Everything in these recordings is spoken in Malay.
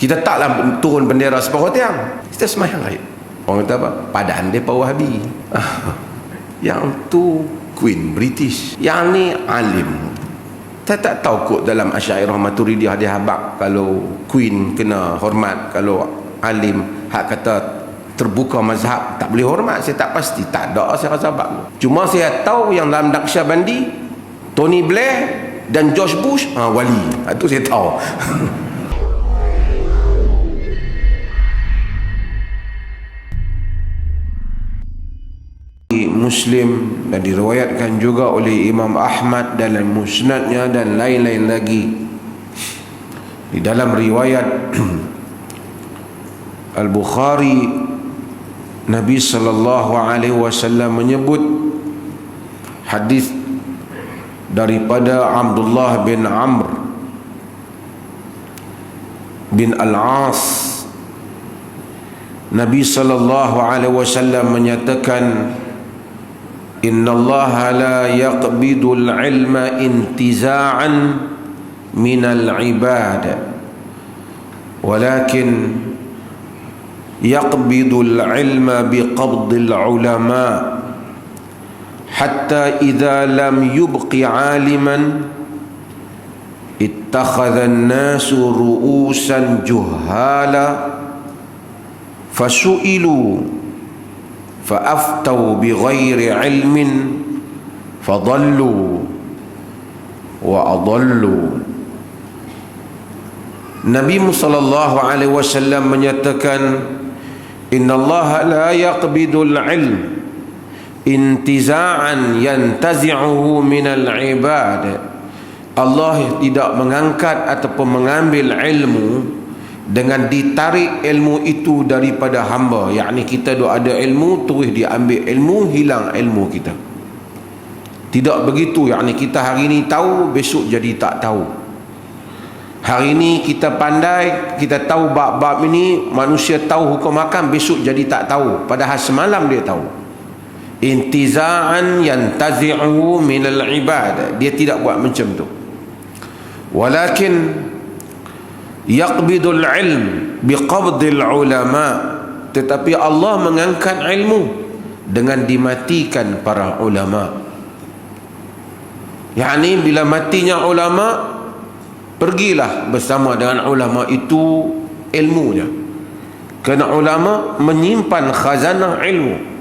Kita taklah turun bendera separuh tiang, kita sembahyang gaib. Orang kata apa? Padan dia Wahabi. Yang tu Queen British, yang ni alim. Saya tak tahu kot dalam Asy'ariyah Maturidiyah dia habaq kalau Queen kena hormat, kalau alim hak kata terbuka mazhab tak boleh hormat. Saya tak pasti, tak ada saya rasa habaq. Cuma saya tahu yang dalam Naqsyabandi Tony Blair dan George Bush wali. Itu saya tahu. Muslim dan diriwayatkan juga oleh Imam Ahmad dalam musnadnya dan lain-lain lagi. Di dalam riwayat Al-Bukhari, Nabi sallallahu alaihi wasallam menyebut hadis daripada Abdullah bin Amr bin Al-As. Nabi sallallahu alaihi wasallam menyatakan, Inna Allah la yaqbidul ilma intiza'an minal ibad, walakin yaqbidul ilma biqabdil ulama, hatta idha lam yubqi aliman ittakhadha an-nasu ru'usan juhala fasu'ilu فأفتوا بغير علم فضلوا وأضلوا. Nabi sallallahu alaihi wasallam menyatakan, innallaha la yaqbidul ilm intiza'an yantazi'uhu minal ibad. Allah tidak mengangkat ataupun mengambil ilmu dengan ditarik ilmu itu daripada hamba. Yakni kita dah ada ilmu, terus dia ambil ilmu, hilang ilmu kita. Tidak begitu. Yakni kita hari ini tahu, besok jadi tak tahu. Hari ini kita pandai, kita tahu bab-bab ini, manusia tahu hukum makan, besok jadi tak tahu, padahal semalam dia tahu. Intiza'an yantazi'uhu minal ibad. Dia tidak buat macam tu. Walakin yaqbidul ilm biqabdil ulama, tetapi Allah mengangkat ilmu dengan dimatikan para ulama. yakni bila matinya ulama, pergilah bersama dengan ulama itu ilmunya, kerana ulama menyimpan khazanah ilmu.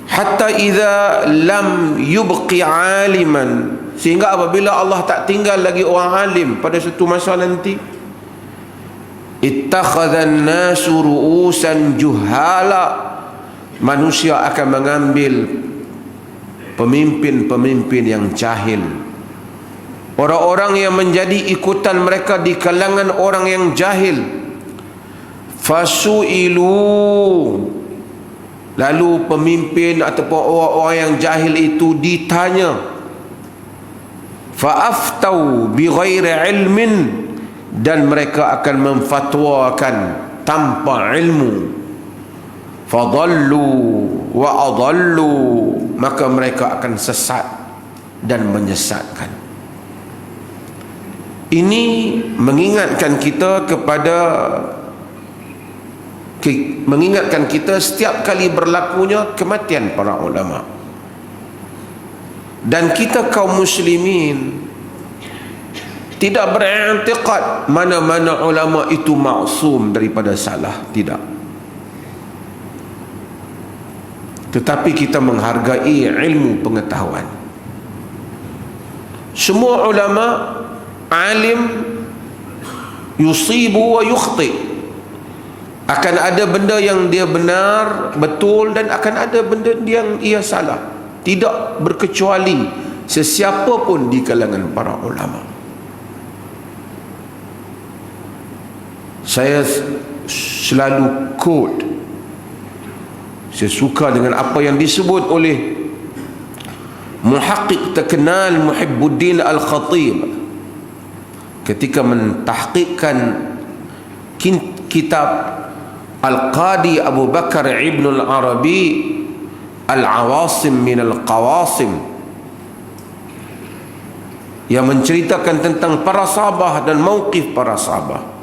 Hatta idza lam yubqi aliman, sehingga apabila Allah tak tinggal lagi orang alim pada satu masa nanti, ittakhadhan nasu ru'usan juhala, manusia akan mengambil pemimpin-pemimpin yang jahil, orang-orang yang menjadi ikutan mereka di kalangan orang yang jahil. Fasu'ilu, lalu pemimpin ataupun orang-orang yang jahil itu ditanya, fa'aftau bi ghairi ilmin, dan mereka akan memfatwakan tanpa ilmu. Fadallu wa adallu, maka mereka akan sesat dan menyesatkan. Ini mengingatkan kita mengingatkan kita setiap kali berlakunya kematian para ulama. Dan kita kaum muslimin tidak beriktikad mana-mana ulama itu maksum daripada salah, tidak. Tetapi kita menghargai ilmu pengetahuan. Semua ulama alim, yusibu wa yukhti. Akan ada benda yang dia benar, betul, dan akan ada benda yang ia salah. Tidak berkecuali sesiapa pun di kalangan para ulama. Saya selalu quote, saya suka dengan apa yang disebut oleh muhaqqiq terkenal Muhibbuddin Al-Khatib ketika mentahqiqkan kitab Al-Qadi Abu Bakar Ibn Al-Arabi Al-Awasim min Al-Qawasim, yang menceritakan tentang para sahabah dan mauqif para sahabah.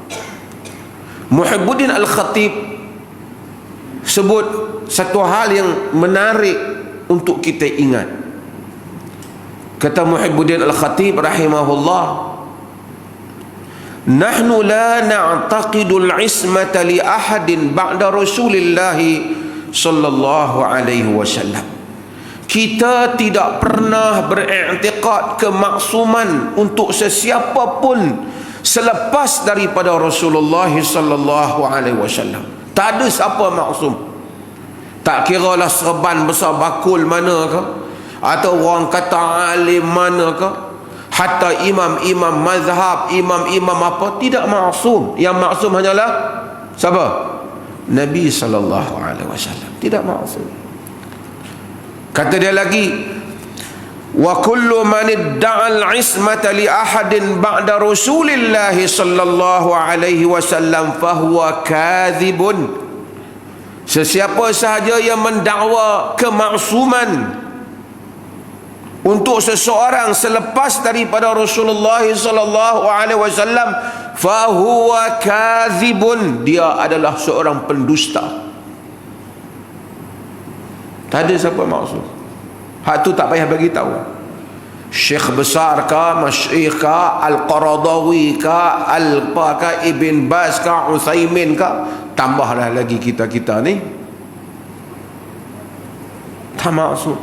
Muhibbuddin Al-Khatib sebut satu hal yang menarik untuk kita ingat. Kata Muhibbuddin Al-Khatib rahimahullah, nahnu la na'taqidu al-ismata li ahadin ba'da Rasulillah sallallahu alaihi wasallam. Kita tidak pernah beriktikad kemaksuman untuk sesiapa pun selepas daripada Rasulullah sallallahu alaihi wasallam. Tak ada siapa maksum. Tak kira lah serban besar bakul mana ke, atau orang kata alim mana ke, hatta imam-imam mazhab, imam-imam apa, tidak maksum. Yang maksum hanyalah siapa? Nabi sallallahu alaihi wasallam. Tidak maksum. Kata dia lagi, wa kullu man idda'a al-ismata li ahadin ba'da Rasulillah sallallahu alaihi wasallam fahuwa kadhibun. Sesiapa sahaja yang mendakwa kemaksuman untuk seseorang selepas daripada Rasulullah sallallahu alaihi wasallam, fahuwa kadhibun, dia adalah seorang pendusta. Tak ada siapa maksud. Hak tu tak payah bagi tahu. Syekh besar ka, masyayikh ka, Al-Qaradawi ka, Al-Pa ka, Ibn Baz ka, Utsaimin ka, tambahlah lagi kita-kita ni. Tak maksud.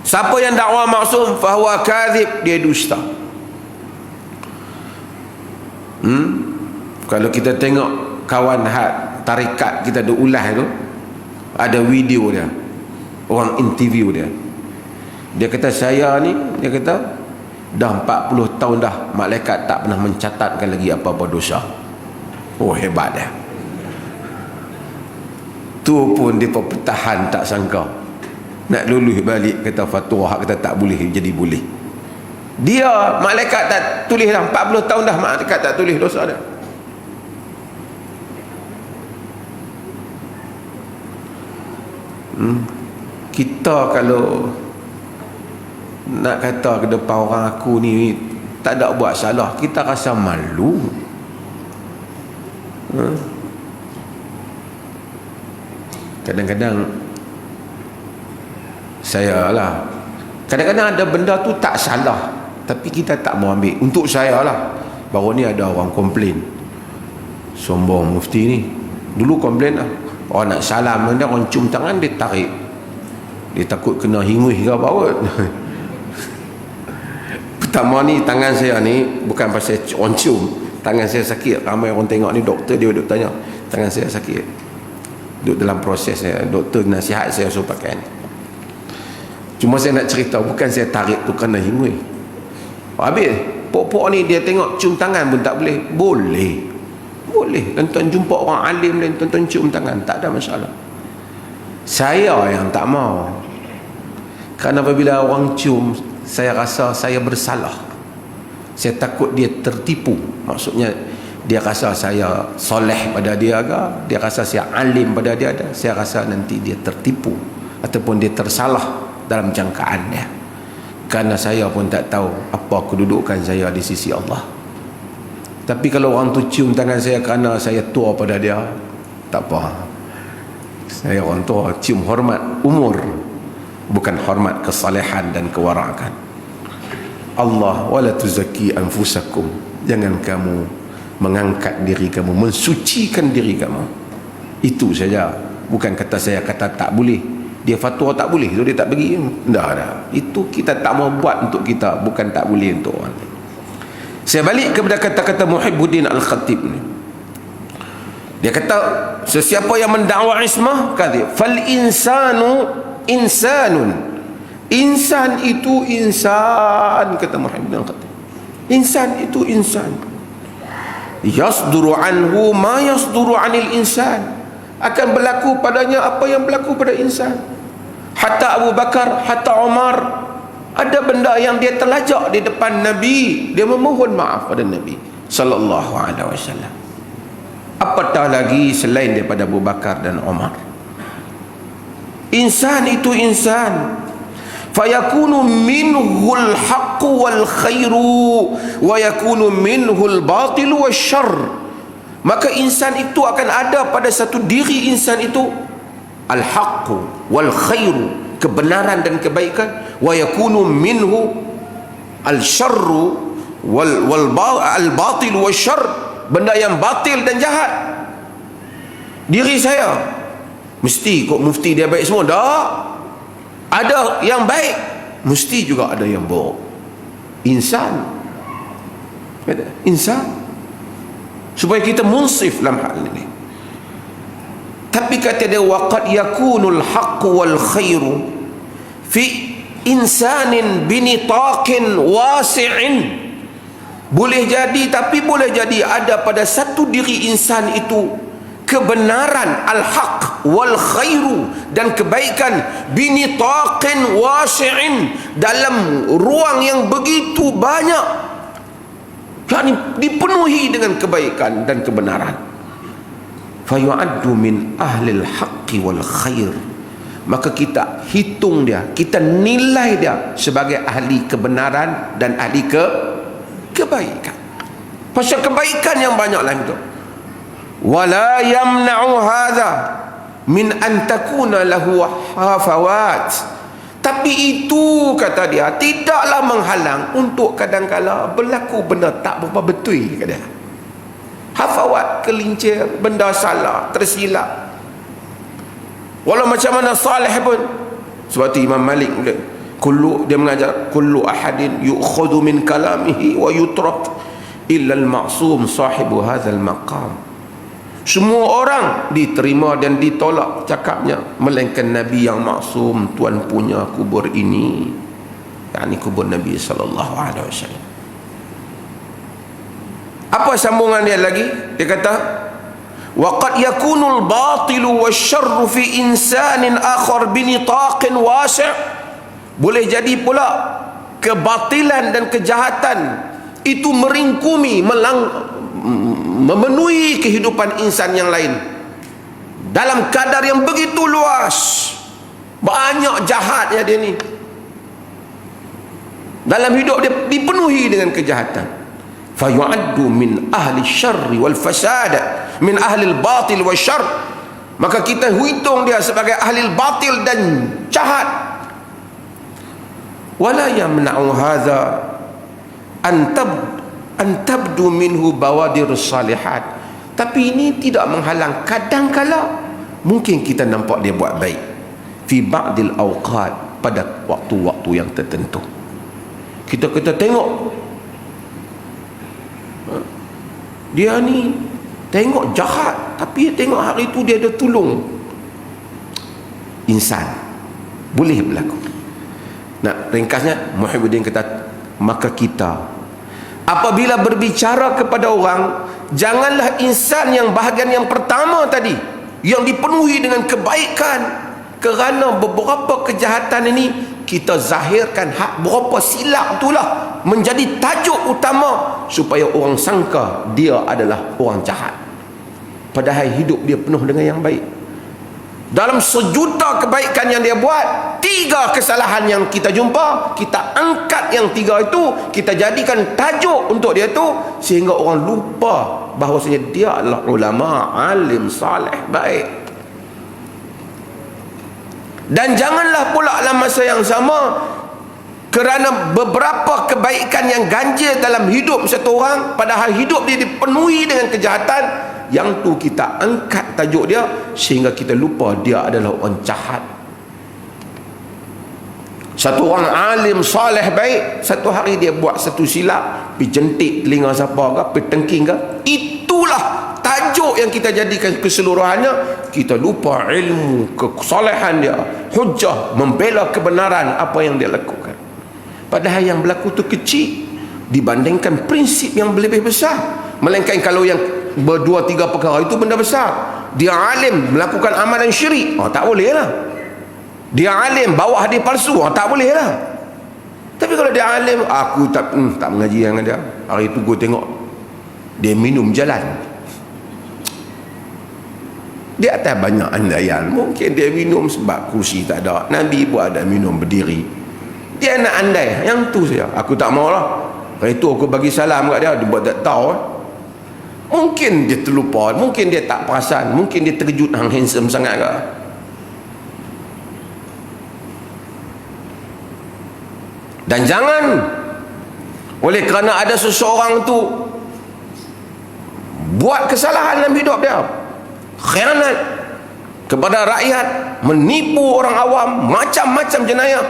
Siapa yang dakwa maksum, fahuwa kadhib, dia dusta. Kalau kita tengok kawan hak tarikat kita ada ulah tu, ada video dia, orang interview dia. Dia kata, saya ni, dia kata dah 40 tahun dah malaikat tak pernah mencatatkan lagi apa-apa dosa. Oh, hebat dia. Tu pun dia pertahan, tak sangka nak luluh balik, kata fatwa hak kata tak boleh jadi boleh. Dia malaikat tak tulis dah 40 tahun dah malaikat tak tulis dosa dia. Kita kalau nak kata ke depan orang aku ni tak ada buat salah, kita rasa malu. Kadang-kadang saya lah, kadang-kadang ada benda tu tak salah tapi kita tak mau ambil. Untuk saya lah, baru ni ada orang komplain, sombong mufti ni. Dulu komplain lah, orang nak salam dia, orang cium tangan dia tarik, dia takut kena hinguih ke apa. Pertama ni tangan saya ni bukan pasal orang cium, tangan saya sakit. Ramai orang tengok ni, doktor dia duduk tanya tangan saya sakit, duduk dalam proses saya, doktor nasihat saya suruh pakai ni. Cuma saya nak cerita, bukan saya tarik tu kerana hinguih. Habis pok-pok ni dia tengok cium tangan pun tak boleh. Boleh tuan-tuan jumpa orang alim lain, tuan-tuan cium tangan, tak ada masalah. Saya yang tak mau, kerana apabila orang cium, saya rasa saya bersalah. Saya takut dia tertipu. Maksudnya dia rasa saya soleh pada dia ke, dia rasa saya alim pada dia, saya rasa nanti dia tertipu ataupun dia tersalah dalam jangkaan dia. Kerana saya pun tak tahu apa kedudukan saya di sisi Allah. Tapi kalau orang tu cium tangan saya kerana saya tua pada dia, tak apa. Saya orang tua, cium hormat umur, bukan hormat kesalehan dan kewarakan. Allah, wala tuzaki anfusakum, jangan kamu mengangkat diri kamu, mensucikan diri kamu. Itu saja. Bukan kata saya kata tak boleh, dia fatwa tak boleh, so dia tak bagi. Dah. Itu kita tak mau buat untuk kita, bukan tak boleh untuk orang lain. Saya balik kepada kata-kata Muhibbuddin Al-Khatib ni. Dia kata, sesiapa yang mendakwa ismah, kata fal insanu insanun, insan itu insan, kata Muhibbuddin Al-Khatib. Insan itu insan. Yasduru anhu ma yasduru anil insan, akan berlaku padanya apa yang berlaku pada insan. Hatta Abu Bakar, hatta Umar, ada benda yang dia terlajak di depan Nabi, dia memohon maaf pada Nabi sallallahu alaihi wasallam. Apatah lagi selain daripada Abu Bakar dan Umar. Insan itu insan. Fayakunu minhul haqqu wal khairu wa yakunu minhul batilu wasyarr. maka insan itu akan ada pada satu diri insan itu al-haqqu wal khairu, kebenaran dan kebaikan, wa yakunu minhu al-syarru al-batil wasyarr, benda yang batil dan jahat. Diri saya mesti kok mufti dia baik semua? Tak. Ada yang baik, mesti juga ada yang buruk. Insan, supaya kita munsif dalam hal ini. Tapi kata dia, waqad yakunul haqqu wal khairu fi insanin binitaqin wasi'in. Boleh jadi, tapi boleh jadi ada pada satu diri insan itu kebenaran, al-haq wal khairu, dan kebaikan, binitaqin wasi'in, dalam ruang yang begitu banyak, yakni dipenuhi dengan kebaikan dan kebenaran. Fayu'addu min ahlil haqqi wal khair, maka kita hitung dia, kita nilai dia sebagai ahli kebenaran dan ahli kebaikan. Pasal kebaikan yang banyak lah itu. Wala yamna'u hadha min an takuna lahu hafawat, tapi itu kata dia tidaklah menghalang untuk kadang-kala berlaku benda tak berapa betul, kata dia. Hafawat, kelincir, benda salah, tersilap. Walau macam mana salih pun, sebab tu Imam Malik dia mengajar kullu ahadin yu'khadhu min kalamihi wa yutrak illa al-ma'sum sahibu hadzal maqam. Semua orang diterima dan ditolak cakapnya, melainkan Nabi yang maksum, tuan punya kubur ini, yakni kubur Nabi sallallahu alaihi wasallam. Apa sambungan dia lagi? Dia kata, waqad yakunul batilu wasyarru fi insanin akhar binitaqin wasi'. Boleh jadi pula kebatilan dan kejahatan itu meringkumi, memenuhi kehidupan insan yang lain dalam kadar yang begitu luas. Banyak jahatnya dia ni, dalam hidup dia dipenuhi dengan kejahatan. Fayu'addu min ahli syarri wal fasad, min ahli batil wal syarr, maka kita hitung dia sebagai ahli batil dan jahat. Wala yamna'u hadha an tabdu minhu bawadir salihat, tapi ini tidak menghalang kadang-kala mungkin kita nampak dia buat baik fi ba'dil awqat, pada waktu-waktu yang tertentu. Kita tengok dia ni tengok jahat, tapi tengok hari tu dia ada tolong insan. Boleh berlaku. Nak ringkasnya, Muhyiddin kata, maka kita apabila berbicara kepada orang, janganlah insan yang bahagian yang pertama tadi, yang dipenuhi dengan kebaikan, kerana beberapa kejahatan ini kita zahirkan hak berapa silap itulah menjadi tajuk utama supaya orang sangka dia adalah orang jahat, padahal hidup dia penuh dengan yang baik. Dalam sejuta kebaikan yang dia buat, 3 kesalahan yang kita jumpa, kita angkat yang 3 itu, kita jadikan tajuk untuk dia tu, sehingga orang lupa bahawasanya dia adalah ulama, alim, saleh, baik. Dan janganlah pula dalam masa yang sama, kerana beberapa kebaikan yang ganjil dalam hidup satu orang, padahal hidup dia dipenuhi dengan kejahatan, yang tu kita angkat tajuk dia sehingga kita lupa dia adalah orang jahat. Satu orang alim, saleh, baik, satu hari dia buat satu silap, pergi jentik telinga siapa ke, pergi tengking ke, itulah tajuk yang kita jadikan keseluruhannya. Kita lupa ilmu, kesalehan dia, hujah, membela kebenaran apa yang dia lakukan, padahal yang berlaku tu kecil dibandingkan prinsip yang lebih besar. Melainkan kalau yang 2-3 perkara itu benda besar, dia alim melakukan amalan syirik, tak boleh lah. Dia alim bawa hadis palsu, tak boleh lah. Tapi kalau dia alim, aku tak mengaji dengan dia, hari tu gue tengok dia minum jalan, di atas banyak andaian, mungkin dia minum sebab kursi tak ada, Nabi pun ada minum berdiri, dia nak andai yang tu saja. Aku tak mau lah. Hari tu aku bagi salam kat dia, dia buat tak tahu. Mungkin dia terlupa, mungkin dia tak perasan, mungkin dia terkejut hang handsome sangat ke. Dan jangan oleh kerana ada seseorang tu buat kesalahan dalam hidup dia, khianat kepada rakyat, menipu orang awam, macam-macam jenayah,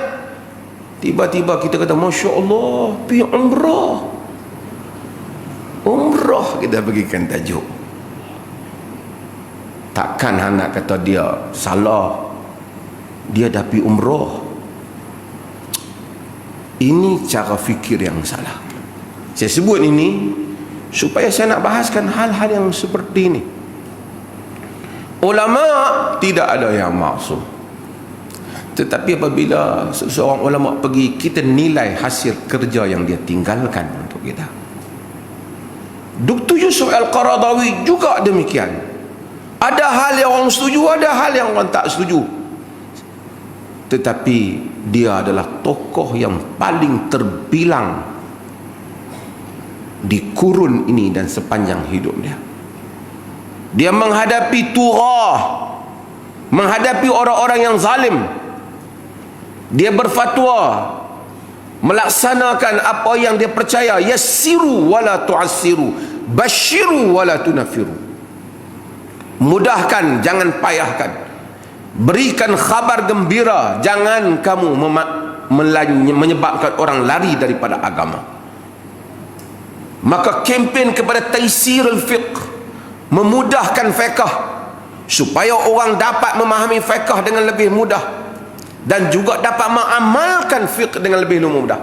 tiba-tiba kita kata Masya Allah, pergi umrah kita bagikan tajuk. Takkan hang nak kata dia salah, dia dah pergi umrah. Ini cara fikir yang salah. Saya sebut ini supaya saya nak bahaskan hal-hal yang seperti ini. Ulama tidak ada yang maksum, tetapi apabila seseorang ulama pergi, kita nilai hasil kerja yang dia tinggalkan untuk kita. Dr. Yusuf Al-Qaradawi juga demikian. Ada hal yang orang setuju, ada hal yang orang tak setuju, tetapi dia adalah tokoh yang paling terbilang di kurun ini dan sepanjang hidup dia. Dia menghadapi turah, menghadapi orang-orang yang zalim. Dia berfatwa, melaksanakan apa yang dia percaya. Yassiru wala tu'assiru, basyiru wala tunafiru. Mudahkan, jangan payahkan. Berikan khabar gembira, jangan kamu menyebabkan orang lari daripada agama. Maka kempen kepada taysirul fiqh, memudahkan fiqh supaya orang dapat memahami fiqh dengan lebih mudah dan juga dapat mengamalkan fiqh dengan lebih mudah.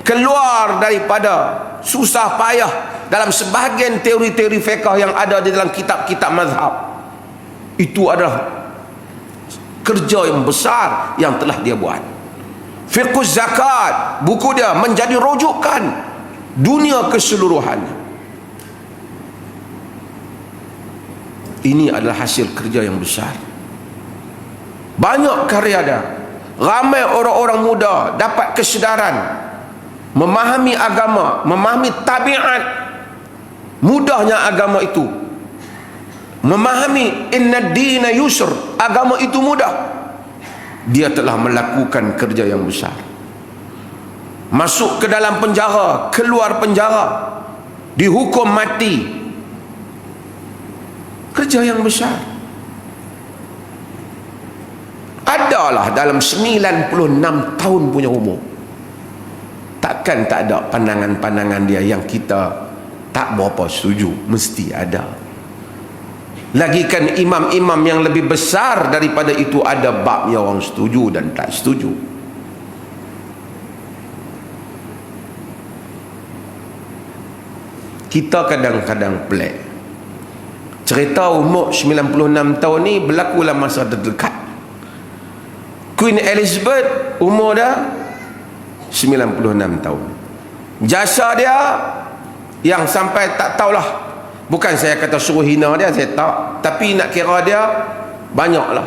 Keluar daripada susah payah dalam sebahagian teori-teori fiqh yang ada di dalam kitab-kitab mazhab. Itu adalah kerja yang besar yang telah dia buat. Fiqh zakat, buku dia menjadi rujukan dunia keseluruhannya. Ini adalah hasil kerja yang besar. Banyak karya dia. Ramai orang-orang muda dapat kesedaran, memahami agama, memahami tabiat mudahnya agama itu, memahami inna dina yusr, agama itu mudah. Dia telah melakukan kerja yang besar. Masuk ke dalam penjara, keluar penjara, dihukum mati. Kerja yang besar. Adalah dalam 96 tahun punya umur. Takkan tak ada pandangan-pandangan dia yang kita tak berapa setuju. Mesti ada. Lagikan imam-imam yang lebih besar daripada itu, ada babnya orang setuju dan tak setuju. Kita kadang-kadang pelik. Cerita umur 96 tahun ni berlaku dalam masa terdekat. Queen Elizabeth umur dah 96 tahun. Jasa dia yang sampai tak tahulah, bukan saya kata suruh hina dia, saya tak, tapi nak kira dia banyaklah.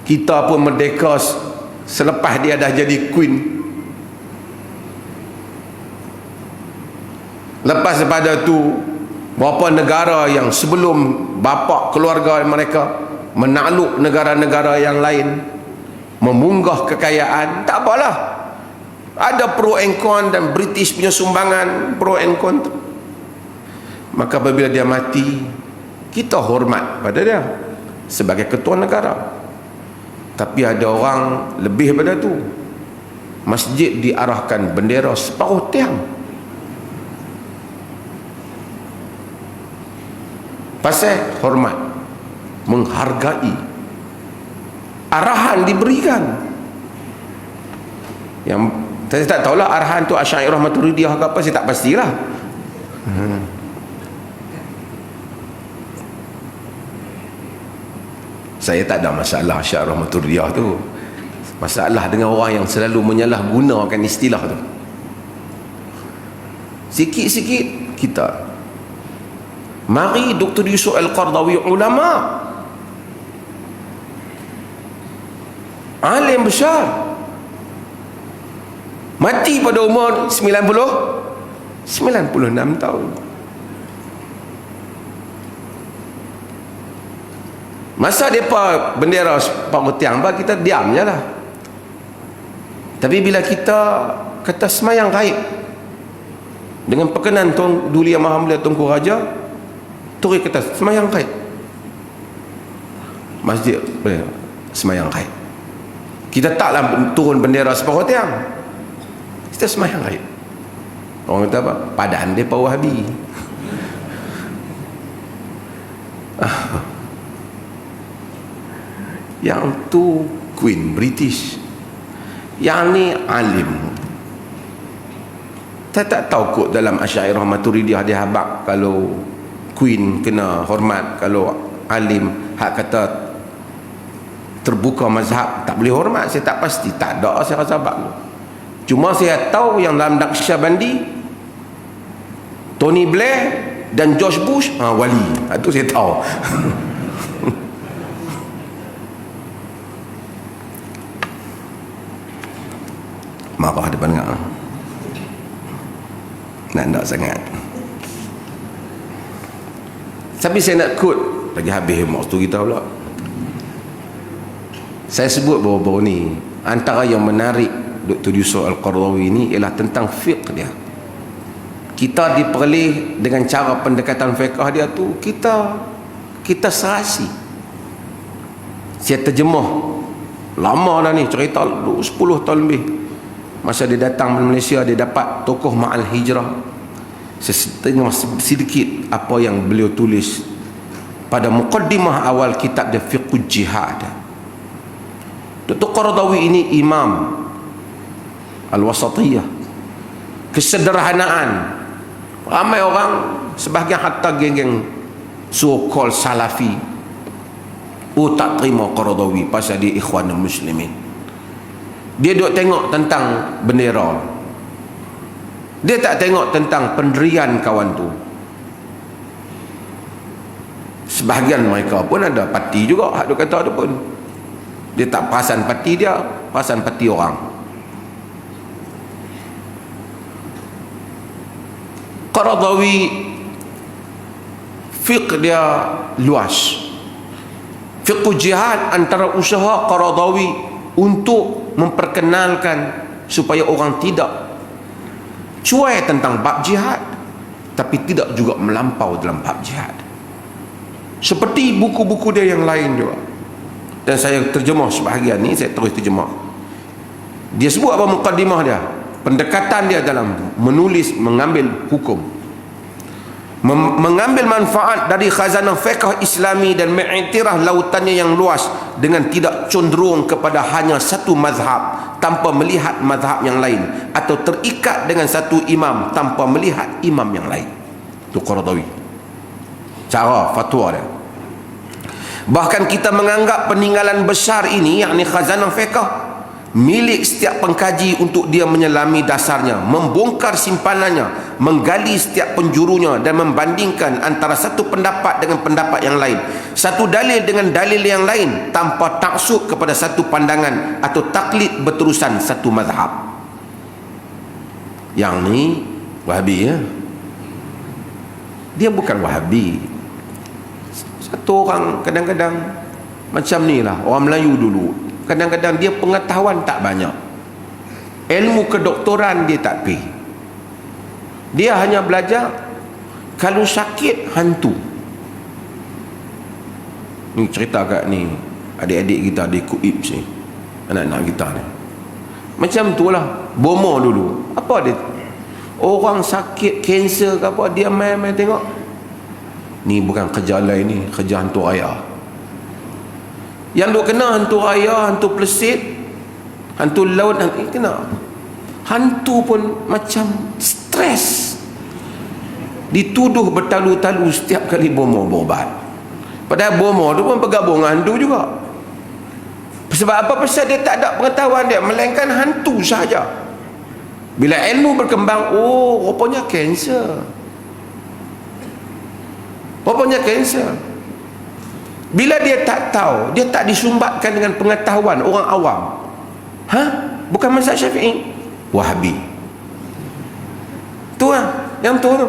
Kita pun merdeka selepas dia dah jadi queen. Lepas daripada tu, berapa negara yang sebelum bapa keluarga mereka menakluk negara-negara yang lain, memunggah kekayaan, tak apalah. Ada pro and con, dan British punya sumbangan pro and con. Maka apabila dia mati, kita hormat pada dia sebagai ketua negara. Tapi ada orang lebih daripada tu. Masjid diarahkan bendera separuh tiang. Pasal hormat, menghargai. Arahan diberikan. Yang saya tak tahulah arahan tu Asy'ariyah Maturidiyah ke apa, saya tak pastilah. Saya tak ada masalah Asy'ariyah Maturidiyah tu. Masalah dengan orang yang selalu menyalahgunakan istilah tu. Sikit-sikit kita. Mari Dr. Yusuf Al-Qaradawi, ulama, alim besar, mati pada umur 96 tahun. Masa mereka bendera paruh tiang, kita diam je lah. Tapi bila kita kata semayang gaib dengan perkenan Tuan Duli Yang Maha Mulia Tunku Raja, Turi kata semayang gaib, masjid boleh semayang gaib. Kita taklah turun bendera separuh tiang, kita semayang gaib. Orang kata apa? Padan dia Pak Wahabi. Yang tu Queen British, yang ni alim. Saya tak tahu kot dalam Asy'ariyah Maturidiyah dia habaq kalau Queen kena hormat, kalau alim hak kata terbuka mazhab tak boleh hormat. Saya tak pasti, tak ada saya rasa habaq. Cuma saya tahu yang dalam Naqsyabandi Tony Blair dan George Bush wali. Itu saya tahu. Marah depan dengar. Nak sangat. Tapi saya nak quote lagi habis waktu kita pula. Saya sebut baru-baru ni, antara yang menarik Dr. Yusuf Al-Qaradawi ni ialah tentang fiqh dia. Kita diperoleh dengan cara pendekatan fiqh dia tu, kita serasi. Saya terjemah lama dah ni, cerita 10 tahun lebih. Masa dia datang ke Malaysia, dia dapat tokoh Ma'al Hijrah. Setengah sedikit apa yang beliau tulis pada muqaddimah awal kitab dia Fiqhul Jihad. Dr. Qaradawi ini imam Al-Wasatiyah, kesederhanaan. Ramai orang, sebahagian hatta geng-geng so-called Salafi, tak terima Qaradawi pasal dia Ikhwanul Muslimin. Dia duk tengok tentang bendera, dia tak tengok tentang pendirian kawan tu. Sebahagian mereka pun ada parti juga, hak dia kata tu pun dia tak perasan parti dia, perasan parti orang. Qaradawi fiqh dia luas. Fiqh jihad antara usaha Qaradawi untuk memperkenalkan supaya orang tidak cuai tentang bab jihad, tapi tidak juga melampau dalam bab jihad, seperti buku-buku dia yang lain juga. Dan saya terjemah sebahagian ni, saya terus terjemah. Dia sebut apa muqaddimah dia, pendekatan dia dalam menulis, mengambil hukum, mengambil manfaat dari khazanah fiqh Islami dan mengiktiraf lautannya yang luas dengan tidak cenderung kepada hanya satu mazhab tanpa melihat mazhab yang lain, atau terikat dengan satu imam tanpa melihat imam yang lain. Itu Qaradawi cara fatwa dia. Bahkan kita menganggap peninggalan besar ini, yakni khazanah fiqh, milik setiap pengkaji untuk dia menyelami dasarnya, membongkar simpanannya, menggali setiap penjurunya dan membandingkan antara satu pendapat dengan pendapat yang lain, satu dalil dengan dalil yang lain, tanpa taksub kepada satu pandangan atau taklid berterusan satu mazhab. Yang ni Wahabi ya. Dia bukan Wahabi. Satu orang kadang-kadang macam ni lah, orang Melayu dulu, kadang-kadang dia pengetahuan tak banyak, ilmu kedoktoran dia tak pi. Dia hanya belajar kalau sakit hantu. Ni cerita kat ni adik-adik kita, adik Kuib ni, anak-anak kita ni, macam tu lah. Bomo dulu apa dia, orang sakit kanser ke apa, dia main-main tengok. Ni bukan kerja lain, ni kerja hantu raya. Yang duk kena hantu raya, hantu plesit, hantu laut, kena. Hantu pun macam stres, dituduh bertalu-talu setiap kali bomo berubat. Padahal bomo tu pun bergabung dengan hantu juga. Sebab apa? Pasal dia tak ada pengetahuan dia, melainkan hantu sahaja. Bila ilmu berkembang, oh rupanya kanser, rupanya kanser. Bila dia tak tahu, dia tak disumbatkan dengan pengetahuan orang awam. Bukan mazhab Syafi'i, Wahabi. Tu lah, yang tu tu.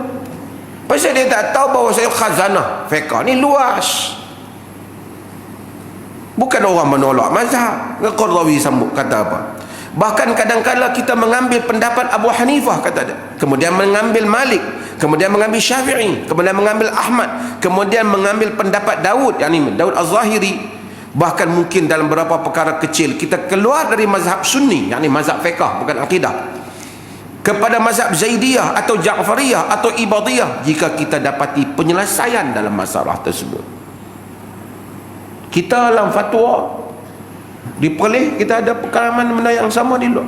Pasal dia tak tahu bahawa saya khazanah fiqh ni luas. Bukan orang menolak mazhab. Qardawi sambut kata apa? Bahkan kadang-kadang kita mengambil pendapat Abu Hanifah kata dia, kemudian mengambil Malik, kemudian mengambil Syafi'i, kemudian mengambil Ahmad, kemudian mengambil pendapat Daud, yakni Daud Az-Zahiri. Bahkan mungkin dalam beberapa perkara kecil kita keluar dari mazhab Sunni, yakni mazhab fiqh bukan akidah, kepada mazhab Zaidiyah atau Ja'fariyah atau Ibadiyah jika kita dapati penyelesaian dalam masalah tersebut. Kita dalam fatwa di Perlis kita ada pengalaman benda yang sama di luar.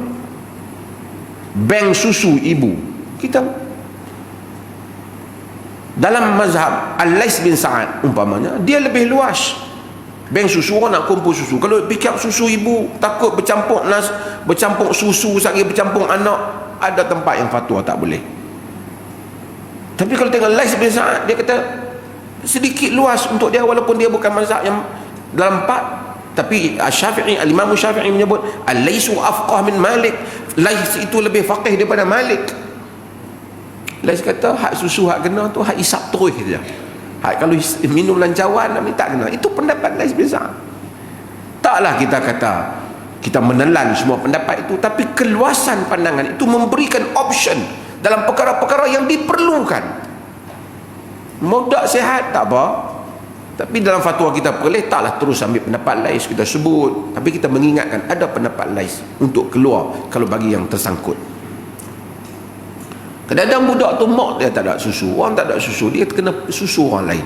Bank susu ibu kita dalam mazhab Al-Lais bin Sa'ad umpamanya, dia lebih luas. Bank susu, orang nak kumpul susu, kalau pick up susu ibu takut bercampur bercampur susu sehari bercampur anak, ada tempat yang fatwa tak boleh. Tapi kalau tengok Al-Lais bin Sa'ad, dia kata sedikit luas untuk dia, walaupun dia bukan mazhab yang dalam 4. Tapi Syafi'i, Al-Imam Syafi'i menyebut Al-Laisu afqah min Malik, Lais itu lebih faqih daripada Malik. Lais kata hak susu hak kena tu hak isap terus saja. Hak kalau minum lancawan nak tak kena. Itu pendapat Lais bin Sa'ad. Taklah kita kata kita menelan semua pendapat itu, tapi keluasan pandangan itu memberikan option dalam perkara-perkara yang diperlukan. Mudah sihat tak apa, tapi dalam fatwa kita boleh taklah terus ambil pendapat Lais kita sebut, tapi kita mengingatkan ada pendapat Lais untuk keluar kalau bagi yang tersangkut. Kadang-kadang budak tu mak dia tak ada susu, orang tak ada susu, dia kena susu orang lain.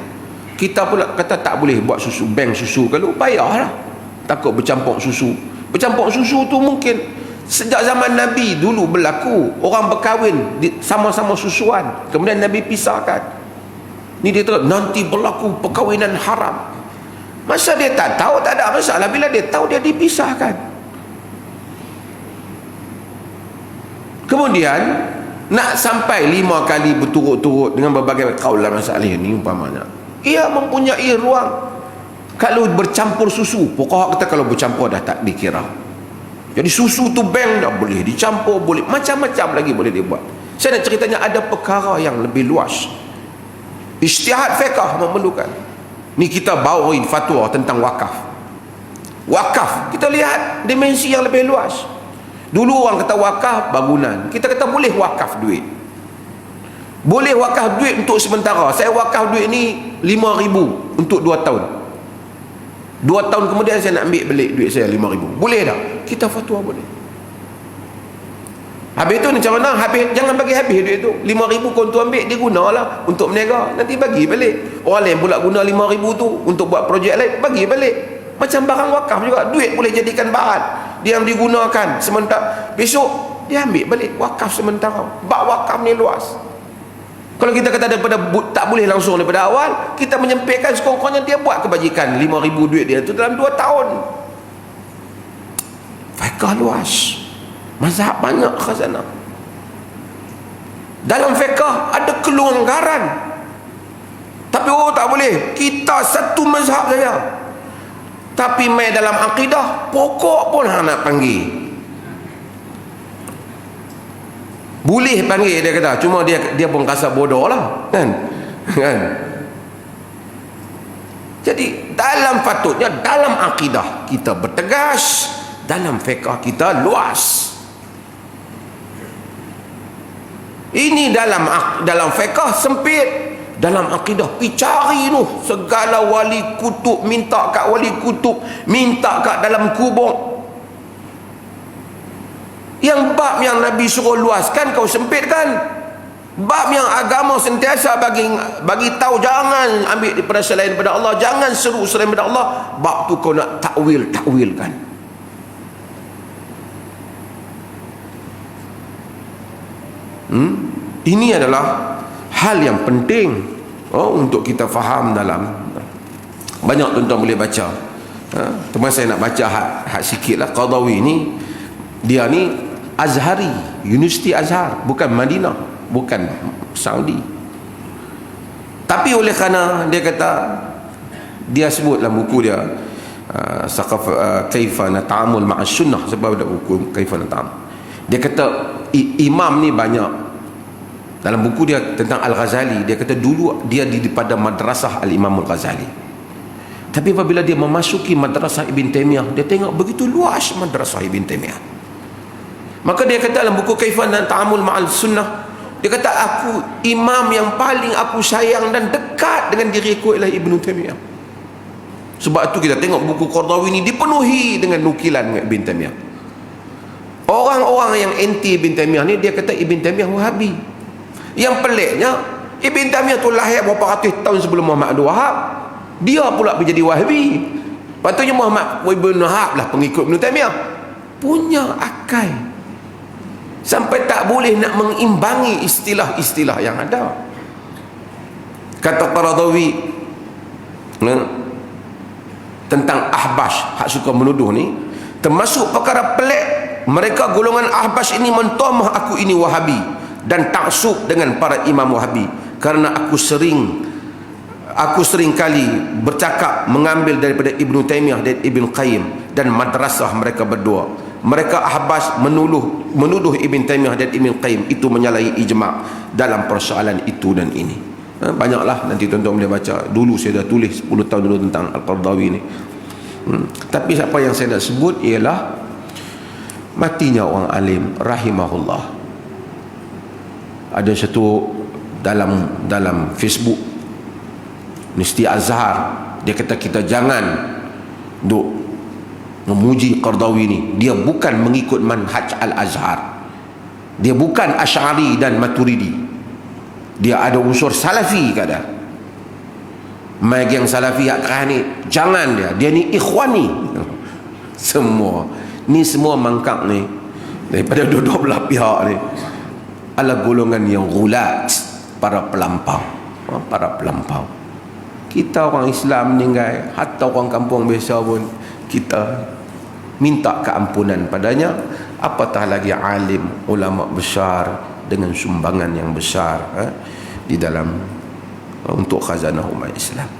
Kita pula kata tak boleh buat susu, bank susu, kalau payahlah, takut bercampur susu. Bercampur susu tu mungkin sejak zaman Nabi dulu berlaku, orang berkahwin sama-sama susuan, kemudian Nabi pisahkan. Ni dia terus nanti berlaku perkahwinan haram. Masa dia tak tahu tak ada masalah, bila dia tahu dia dipisahkan. Kemudian nak sampai 5 kali berturut-turut dengan berbagai kaul dalam masalah ini umpamanya, ia mempunyai ruang. Kalau bercampur susu, pokok kata kalau bercampur dah tak dikira. Jadi susu tu bank dah boleh dicampur, boleh macam-macam lagi boleh dibuat. Saya nak ceritanya ada perkara yang lebih luas. Ijtihad fiqh memerlukan. Ni kita bawain fatwa tentang wakaf. Wakaf, kita lihat dimensi yang lebih luas. Dulu orang kata wakaf bangunan, kita kata boleh wakaf duit. Boleh wakaf duit untuk sementara. Saya wakaf duit ni 5,000 untuk 2 tahun. 2 tahun kemudian saya nak ambil balik duit saya 5,000. Boleh tak? Kita fatwa boleh. Habis tu macam mana? Jangan bagi habis duit tu. 5,000 kau tu ambil, dia gunalah untuk berniaga, nanti bagi balik. Orang lain pula guna 5,000 tu untuk buat projek lain, bagi balik. Macam barang wakaf juga, duit boleh jadikan bahan dia yang digunakan sementara, besok dia ambil balik. Wakaf sementara. Bab wakaf ni luas. Kalau kita kata daripada tak boleh langsung daripada awal, kita menyempitkan sekurang-kurangnya dia buat kebajikan 5,000 duit dia tu dalam 2 tahun. Fiqh luas, mazhab banyak ke sana. Dalam fiqh ada kelonggaran, tapi tak boleh kita satu mazhab saja. Tapi mai dalam akidah pokok pun nak panggil, boleh panggil, dia kata, cuma dia pun rasa bodoh lah, kan? Jadi dalam patutnya dalam akidah kita bertegas, dalam fiqh kita luas. Ini dalam fiqh sempit, dalam akidah pi cari tu segala wali kutub, minta kat wali kutub, minta kat dalam kubur. Yang bab yang Nabi suruh luaskan kau sempitkan. Bab yang agama sentiasa bagi tahu jangan ambil daripada selain daripada Allah, jangan seru selain daripada Allah, bab tu kau nak takwilkan. Ini adalah hal yang penting untuk kita faham. Dalam banyak tuan-tuan boleh baca. Teman saya nak baca hak sikit lah. Qardawi ni, dia ni Azhari, Universiti Azhar, bukan Madinah, bukan Saudi. Tapi oleh kerana dia kata, dia sebut dalam buku dia Kaifa Nata'amul Ma'as Sunnah, sebab ada buku Kaifa Nata'amul, dia kata imam ni banyak. Dalam buku dia tentang Al-Ghazali, dia kata dulu dia pada madrasah Al-Imam Al-Ghazali, Tapi apabila dia memasuki madrasah Ibn Taymiyah, dia tengok begitu luas madrasah Ibn Taymiyah. Maka dia kata dalam buku Kaifan dan Ta'amul Ma'al Sunnah, dia kata aku imam yang paling aku sayang dan dekat dengan diriku ialah Ibn Taymiyah. Sebab tu kita tengok buku Qardawi ni dipenuhi dengan nukilan Ibn Taymiyah. Orang-orang yang anti Ibn Taymiyah ni, dia kata Ibn Taymiyah Wahabi. Yang peliknya, Ibn Taymiyah tu lahir berapa ratus tahun sebelum Muhammad Abdul Wahab. Dia pula menjadi Wahabi. Patutnya Muhammad Ibn Wahab lah pengikut Ibn Taymiyah. Punya akal sampai tak boleh nak mengimbangi istilah-istilah yang ada. Kata Qaradawi tentang Ahbash, hak suka menuduh ni, termasuk perkara pelik, mereka golongan Ahbash ini mentomah aku ini Wahabi dan taksub dengan para imam Wahabi, kerana aku sering kali bercakap mengambil daripada Ibn Taymiyah dan Ibn Qayyim dan madrasah mereka berdua. Mereka Ahbash menuduh Ibn Taymiyah dan Ibn Qayyim itu menyalahi ijma' dalam persoalan itu dan ini. Banyaklah, nanti tuan-tuan boleh baca. Dulu saya dah tulis 10 tahun dulu tentang Al-Qardawi ni. Tapi apa yang saya nak sebut ialah matinya orang alim rahimahullah. Ada satu dalam Facebook Mufti Azhar, dia kata kita jangan duk memuji Qardawi ni. Dia bukan mengikut manhaj Al-Azhar, dia bukan Asy'ari dan Maturidi, dia ada unsur Salafi kadang. Mai yang Salafi hak kerah ni, jangan dia ni ikhwani. Semua mangkak ni daripada dua belah pihak ni adalah golongan yang gulat, para pelampau. Kita orang Islam meninggal, hatta orang kampung biasa pun kita minta keampunan padanya, apatah lagi alim, ulama besar dengan sumbangan yang besar di dalam untuk khazanah umat Islam.